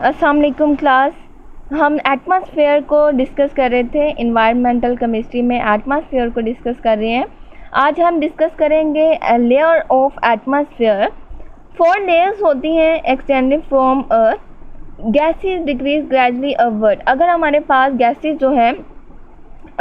अस्सलाम वालेकुम क्लास। हम एटमॉस्फेयर को डिस्कस कर रहे थे, इन्वायरमेंटल केमिस्ट्री में एटमॉस्फेयर को डिस्कस कर रहे हैं। आज हम डिस्कस करेंगे लेयर ऑफ एटमॉस्फेयर। 4 लेयर्स होती हैं extending from earth. Gases decrease gradually upward. अगर हमारे पास गैसेस जो है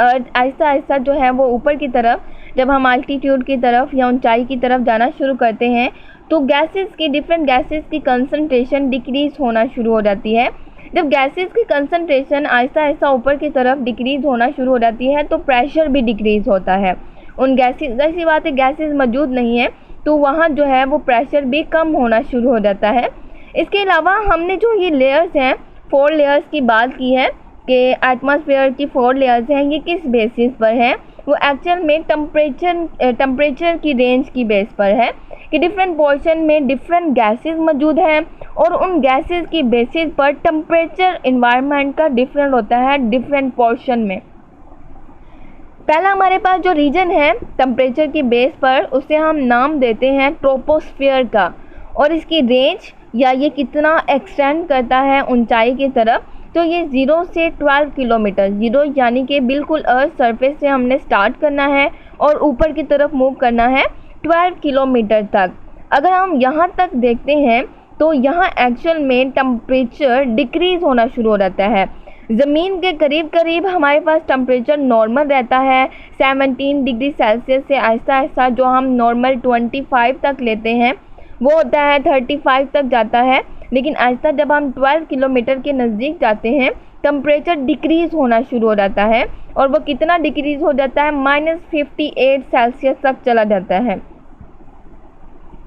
अर्थ आहिस्ता आहिस्ता जो है वो ऊपर की तरफ, जब हम अल्टीट्यूड की तरफ या ऊंचाई की तरफ जाना शुरू करते हैं तो डिफरेंट गैसेस की कंसंट्रेशन डिक्रीज होना शुरू हो जाती है। जब गैसेस की कंसंट्रेशन आहिस्ता आहिस्ता ऊपर की तरफ डिक्रीज होना शुरू हो जाती है तो प्रेशर भी डिक्रीज होता है। उन गैसेस, ऐसी बात है गैसेस मौजूद नहीं है तो वहाँ जो है वो प्रेशर भी कम होना शुरू हो जाता है। इसके अलावा हमने जो ये लेयर्स हैं 4 लेयर्स की बात की है कि एटमॉस्फेयर की 4 लेयर्स हैं, ये किस बेसिस पर हैं? वो एक्चुअल में टेम्परेचर की रेंज की बेस पर है कि डिफरेंट पोर्शन में डिफरेंट गैसेस मौजूद हैं और उन गैसेस की बेसिस पर टेम्परेचर इन्वायरमेंट का डिफरेंट होता है डिफरेंट पोर्शन में। पहला हमारे पास जो रीजन है टेम्परेचर की बेस पर, उसे हम नाम देते हैं ट्रोपोस्फियर का, और इसकी रेंज या ये कितना एक्सटेंड करता है ऊंचाई की तरफ, तो ये 0 से 12 किलोमीटर, 0 यानी कि बिल्कुल अर्थ सरफेस से हमने स्टार्ट करना है और ऊपर की तरफ मूव करना है 12 किलोमीटर तक। अगर हम यहाँ तक देखते हैं तो यहाँ एक्चुअल में टेम्परेचर डिक्रीज़ होना शुरू हो जाता है। ज़मीन के करीब करीब हमारे पास टेम्परेचर नॉर्मल रहता है 17 डिग्री सेल्सियस से आहिस्ता आहिस्ता जो हम नॉर्मल 25 तक लेते हैं वो होता है 35 तक जाता है। लेकिन आहिस्ता जब हम 12 किलोमीटर के नज़दीक जाते हैं टेम्परेचर डिक्रीज़ होना शुरू हो जाता है, और वो कितना डिक्रीज़ हो जाता है -58 सेल्सियस तक चला जाता है।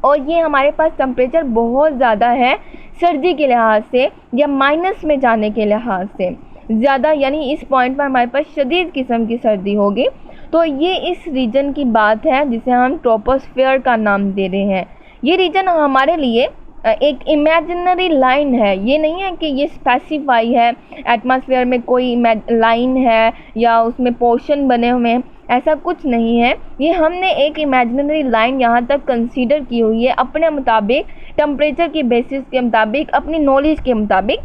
और ये हमारे पास टेम्परेचर बहुत ज़्यादा है सर्दी के लिहाज से या माइनस में जाने के लिहाज से ज़्यादा, यानी इस पॉइंट पर हमारे पास शदीद किस्म की सर्दी होगी। तो ये इस रीजन की बात है जिसे हम ट्रोपोस्फियर का नाम दे रहे हैं। ये रीजन हमारे लिए एक इमेजिनरी लाइन है, ये नहीं है कि ये स्पेसिफाई है एटमॉस्फेयर में कोई लाइन है या उसमें पोर्शन बने हुए हैं, ऐसा कुछ नहीं है। ये हमने एक इमेजिनरी लाइन यहाँ तक कंसीडर की हुई है अपने मुताबिक, टेम्परेचर की बेसिस के मुताबिक, अपनी नॉलेज के मुताबिक,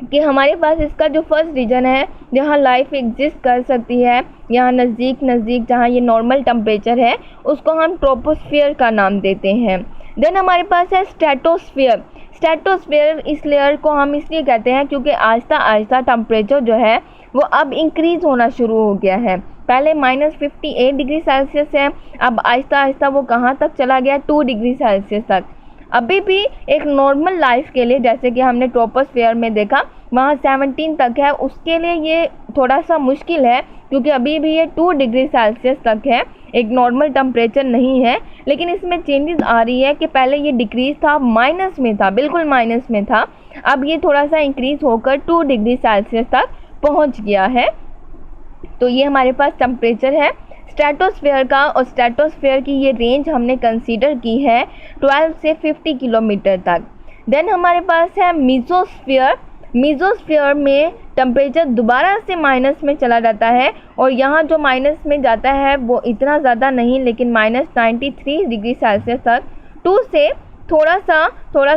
कि हमारे पास इसका जो फर्स्ट रीजन है जहाँ लाइफ एग्जिस्ट कर सकती है, यहाँ नज़दीक जहाँ ये नॉर्मल टेम्परेचर है, उसको हम ट्रोपोस्फियर का नाम देते हैं। देन हमारे पास है स्ट्रेटोस्फियर। स्ट्रेटोस्फियर इस लेयर को हम इसलिए कहते हैं क्योंकि आहिस्ता आहिस्ता टेम्परेचर जो है वो अब इंक्रीज़ होना शुरू हो गया है। पहले -58 डिग्री सेल्सियस है, अब आहिस्ता आहिस्ता वो कहाँ तक चला गया 2 डिग्री सेल्सियस तक। अभी भी एक नॉर्मल लाइफ के लिए, जैसे कि हमने ट्रोपोस्फियर में देखा वहाँ 17 तक है, उसके लिए ये थोड़ा सा मुश्किल है क्योंकि अभी भी ये 2 डिग्री सेल्सियस तक है, एक नॉर्मल टेम्परेचर नहीं है। लेकिन इसमें चेंजेस आ रही है कि पहले ये डिक्रीज़ था, माइनस में था, बिल्कुल माइनस में था, अब ये थोड़ा सा इंक्रीज़ होकर 2 डिग्री सेल्सियस तक पहुंच गया है। तो ये हमारे पास टेम्परेचर है स्ट्रेटोस्फियर का, और स्ट्रेटोस्फियर की ये रेंज हमने कंसीडर की है 12 से 50 किलोमीटर तक। देन हमारे पास है मीज़ोस्फियर। मीज़ोस्फियर में टेम्परेचर दोबारा से माइनस में चला जाता है, और यहाँ जो माइनस में जाता है वो इतना ज़्यादा नहीं, लेकिन -93 डिग्री सेल्सियस तक, 2 से थोड़ा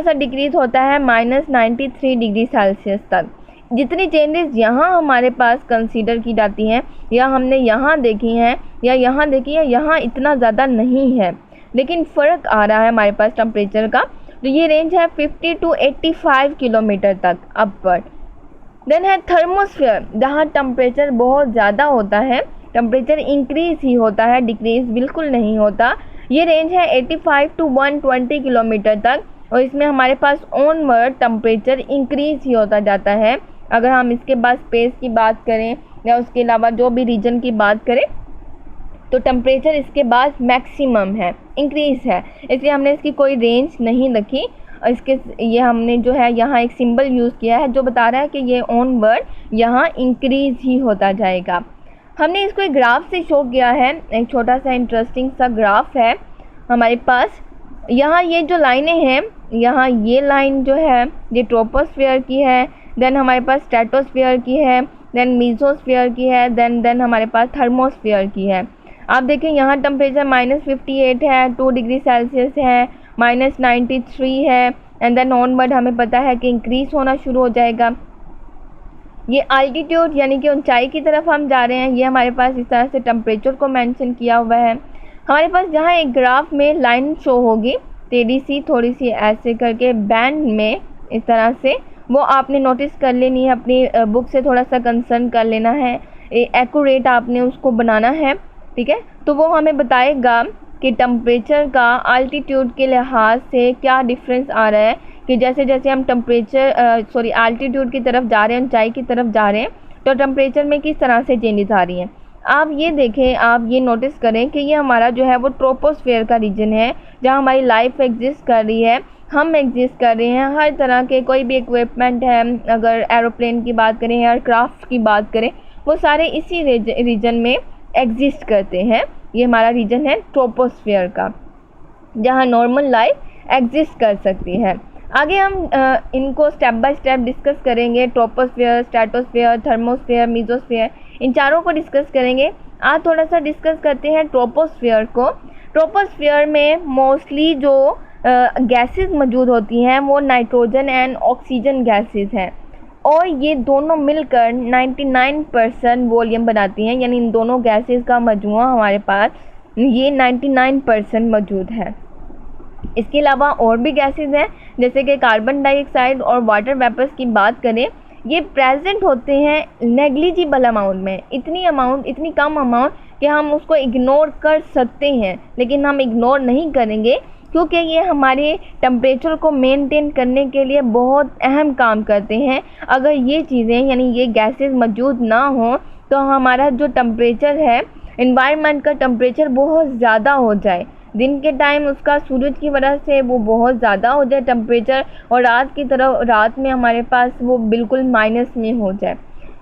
सा डिक्रीज़ होता है -93 डिग्री सेल्सियस तक। जितनी चेंजेस यहाँ हमारे पास कंसीडर की जाती हैं या हमने यहाँ देखी हैं या यहाँ देखी है, यहाँ इतना ज़्यादा नहीं है, लेकिन फ़र्क आ रहा है हमारे पास टेम्परेचर का। तो ये रेंज है 50 to 85 किलोमीटर तक अपवर्ड। देन है थर्मोस्फियर, जहाँ टेम्परेचर बहुत ज़्यादा होता है, टेम्परेचर इंक्रीज़ ही होता है, डिक्रीज़ बिल्कुल नहीं होता। ये रेंज है 85 to 120 किलोमीटर तक, और इसमें हमारे पास ऑनवर्ड टेम्परेचर इंक्रीज़ ही होता जाता है। अगर हम इसके बाद स्पेस की बात करें या उसके अलावा जो भी रीजन की बात करें तो टेम्परेचर इसके बाद मैक्सिमम है, इंक्रीज़ है, इसलिए हमने इसकी कोई रेंज नहीं रखी। ये हमने जो है यहाँ एक सिंबल यूज़ किया है जो बता रहा है कि ये ऑनवर्ड यहाँ इंक्रीज़ ही होता जाएगा। हमने इसको एक ग्राफ से शो किया है, एक छोटा सा इंटरेस्टिंग सा ग्राफ है हमारे पास। यहाँ ये जो लाइनें हैं, यहाँ ये लाइन जो है ये ट्रोपोस्फियर की है, देन हमारे पास स्ट्रेटोस्फियर की है, देन मीज़ोस्फियर की है, देन हमारे पास थर्मोस्फियर की है। आप देखें यहाँ टेम्परेचर -58 है, 2 डिग्री सेल्सियस है, -93 है, एंड देन ऑनवर्ड हमें पता है कि इंक्रीज होना शुरू हो जाएगा। ये अल्टीट्यूड यानी कि ऊंचाई की तरफ हम जा रहे हैं, ये हमारे पास इस तरह से टेम्परेचर को मेंशन किया हुआ है। हमारे पास जहाँ एक ग्राफ में लाइन शो होगी टेढ़ी सी थोड़ी सी ऐसे करके बैंड में इस तरह से, वो आपने नोटिस कर लेनी है, अपनी बुक से थोड़ा सा कंसर्न कर लेना है, एक्यूरेट आपने उसको बनाना है, ठीक है। तो वो हमें बताएगा कि टेम्परेचर का अल्टीट्यूड के लिहाज से क्या डिफरेंस आ रहा है, कि जैसे जैसे हम अल्टीट्यूड की तरफ जा रहे हैं, ऊंचाई की तरफ जा रहे हैं, तो टेम्परेचर में किस तरह से चेंजेस आ रही हैं। आप ये देखें, आप ये नोटिस करें कि ये हमारा जो है वो ट्रोपोस्फेयर का रीजन है, जहाँ हमारी लाइफ एग्जिस्ट कर रही है, हम एग्जिस्ट कर रहे हैं। हर तरह के कोई भी इक्विपमेंट है, अगर एरोप्लेन की बात करें, एयरक्राफ्ट की बात करें, वो सारे इसी रीजन में एग्जिस्ट करते हैं। ये हमारा रीजन है ट्रोपोस्फेयर का, जहाँ नॉर्मल लाइफ एग्जिस्ट कर सकती है। आगे हम इनको स्टेप बाय स्टेप डिस्कस करेंगे। ट्रोपोस्फेयर, स्ट्रेटोस्फेयर, थर्मोस्फेयर, मीजोस्फेयर, इन चारों को डिस्कस करेंगे। आज थोड़ा सा डिस्कस करते हैं ट्रोपोस्फेयर को। ट्रोपोस्फेयर में मोस्टली जो गैसेस मौजूद होती हैं वो नाइट्रोजन एंड ऑक्सीजन गैसेस हैं, और ये दोनों मिलकर 99% वॉल्यूम बनाती हैं, यानी इन दोनों गैसेस का मजमूआ हमारे पास ये 99% मौजूद है। इसके अलावा और भी गैसेस हैं, जैसे कि कार्बन डाइऑक्साइड और वाटर वेपर्स की बात करें, ये प्रेजेंट होते हैं नेग्लिजिबल अमाउंट में, इतनी कम अमाउंट कि हम उसको इग्नोर कर सकते हैं, लेकिन हम इग्नोर नहीं करेंगे क्योंकि ये हमारे टेम्परेचर को मेंटेन करने के लिए बहुत अहम काम करते हैं। अगर ये चीज़ें यानी ये गैसेस मौजूद ना हो तो हमारा जो टेम्परेचर है, एनवायरनमेंट का टेम्परेचर बहुत ज़्यादा हो जाए, दिन के टाइम उसका सूरज की वजह से वो बहुत ज़्यादा हो जाए टेम्परेचर, और रात में हमारे पास वो बिल्कुल माइनस में हो जाए,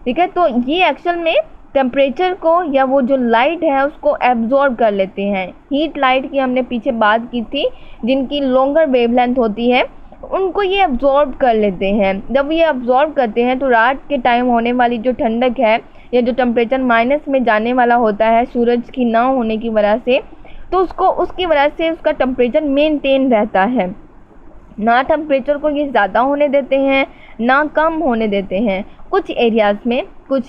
ठीक है। तो ये एक्चुअल में टेम्परेचर को या वो जो लाइट है उसको एब्जॉर्ब कर लेते हैं। हीट लाइट की हमने पीछे बात की थी, जिनकी लॉन्गर वेवलेंथ होती है, उनको ये एब्जॉर्ब कर लेते हैं। जब ये एब्जॉर्ब करते हैं तो रात के टाइम होने वाली जो ठंडक है या जो टेम्परेचर माइनस में जाने वाला होता है सूरज की ना होने की वजह से, तो उसकी वजह से उसका टेम्परेचर मेंटेन रहता है। ना टेम्परेचर को ये ज़्यादा होने देते हैं ना कम होने देते हैं। कुछ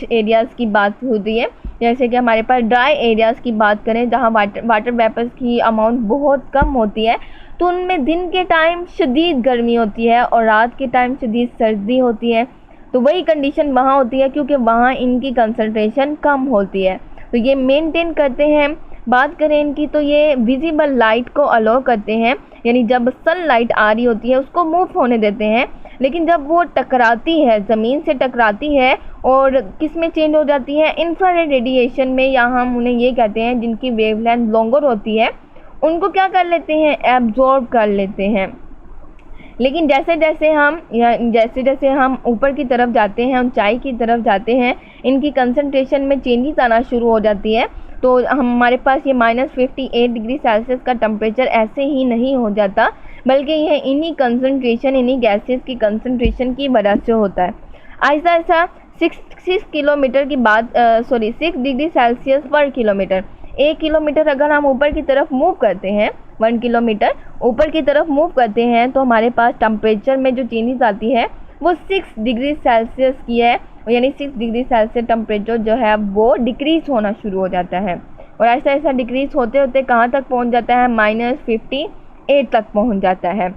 एरियाज़ की बात होती है, जैसे कि हमारे पास ड्राई एरियाज़ की बात करें, जहाँ वाटर वेपर्स की अमाउंट बहुत कम होती है, तो उनमें दिन के टाइम शदीद गर्मी होती है और रात के टाइम शदीद सर्दी होती है। तो वही कंडीशन वहाँ होती है क्योंकि वहाँ इनकी कंसंट्रेशन कम होती है, तो ये मेंटेन करते हैं। बात करें इनकी तो ये विजिबल लाइट को अलाउ करते हैं, यानी जब सनलाइट आ रही होती है उसको मूव होने देते हैं, लेकिन जब वो टकराती है, ज़मीन से टकराती है और किस में चेंज हो जाती है, इंफ्रारेड रेडिएशन में, या हम उन्हें ये कहते हैं जिनकी वेवलेंथ लॉन्गर होती है, उनको क्या कर लेते हैं, एब्जॉर्ब कर लेते हैं। लेकिन जैसे जैसे हम ऊपर की तरफ जाते हैं, ऊंचाई की तरफ जाते हैं, इनकी कंसंट्रेशन में चेंजेस आना शुरू हो जाती है। तो हमारे पास ये -58 डिग्री सेल्सियस का टेम्परेचर ऐसे ही नहीं हो जाता, बल्कि यह इन्हीं गैसेस की कंसंट्रेशन की वजह से होता है। ऐसा 6 किलोमीटर की बात 6 डिग्री सेल्सियस पर किलोमीटर, 1 किलोमीटर अगर हम ऊपर की तरफ मूव करते हैं, 1 किलोमीटर ऊपर की तरफ मूव करते हैं, तो हमारे पास टेम्परेचर में जो चेंजेस आती है वो 6 डिग्री सेल्सियस की है, यानी 6 डिग्री सेल्सियस टेम्परेचर जो है वो डिक्रीज़ होना शुरू हो जाता है। और ऐसा डिक्रीज़ होते होते कहाँ तक पहुँच जाता है, -58 तक पहुँच जाता है।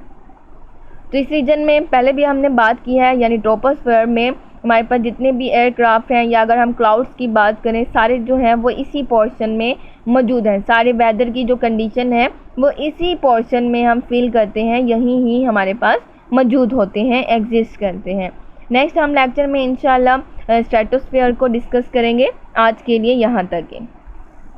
तो इस रीजन में पहले भी हमने बात की है, यानी ट्रोपोस्फेयर में हमारे पास जितने भी एयरक्राफ्ट हैं, या अगर हम क्लाउड्स की बात करें, सारे जो हैं वो इसी पोर्शन में मौजूद हैं। सारे वेदर की जो कंडीशन है वो इसी पोर्शन में हम फील करते हैं, यहीं ही हमारे पास मौजूद होते हैं, एग्जिस्ट करते हैं। नेक्स्ट हम लेक्चर में इंशाल्लाह स्ट्रेटोस्फेयर को डिस्कस करेंगे। आज के लिए यहाँ तक है।